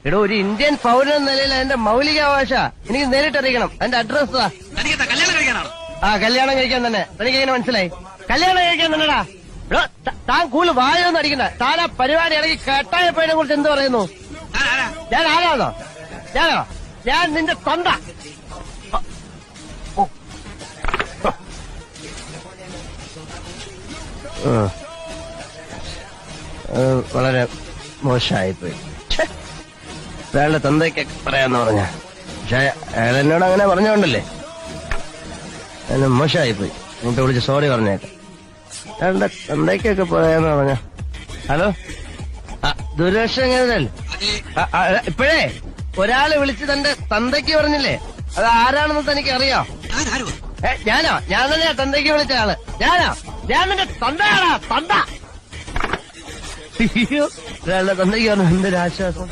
എടോ, ഒരു ഇന്ത്യൻ പൗരൻ എന്ന നിലയിൽ അതിന്റെ മൗലികാവകാശ എനിക്ക് നേരിട്ടറിയിക്കണം. അതിന്റെ അഡ്രസ് കല്യാണം കഴിക്കാൻ തന്നെ. തനിക്ക് എങ്ങനെ മനസ്സിലായി? കല്യാണം കഴിക്കാൻ തന്നെടാ. എടോ, താൻ കൂടുതൽ വായൊന്നും അടിക്കണ്ട. താൻ ആ പരിപാടി ഇടയ്ക്ക് കെട്ടായപ്പോഴതിനെ കുറിച്ച് എന്ത് പറയുന്നു? ഞാൻ ആരാണോ? ഞാനോ? ഞാൻ നിന്റെ തൊണ്ട. വളരെ മോശമായിപ്പോയി. അയാളുടെ തന്തയ്ക്ക് പറയാന്ന് പറഞ്ഞ, പക്ഷെ അയാൾ എന്നോട് അങ്ങനെ പറഞ്ഞോണ്ടല്ലേ മോശമായിപ്പോയി. എന്നിട്ട് വിളിച്ച് സോറി പറഞ്ഞേക്കാം. അയാളുടെ തന്തയ്ക്കൊക്കെ പറയാന്ന് പറഞ്ഞ. ഹലോ, ദുരക്ഷ ഇപ്പോഴേ ഒരാള് വിളിച്ച് തന്റെ തന്തയ്ക്ക് പറഞ്ഞില്ലേ, അത് ആരാണെന്ന് തനിക്ക് അറിയോ? ഞാനോ? ഞാൻ തന്നെയാ തന്തയ്ക്ക് വിളിച്ച ആള്. ഞാനോ? ഞാൻ നിന്റെ തന്തയാടാ, തന്ത. ഒരാളുടെ തന്തയ്ക്ക് പറഞ്ഞു എന്തൊരാശ്വാസം.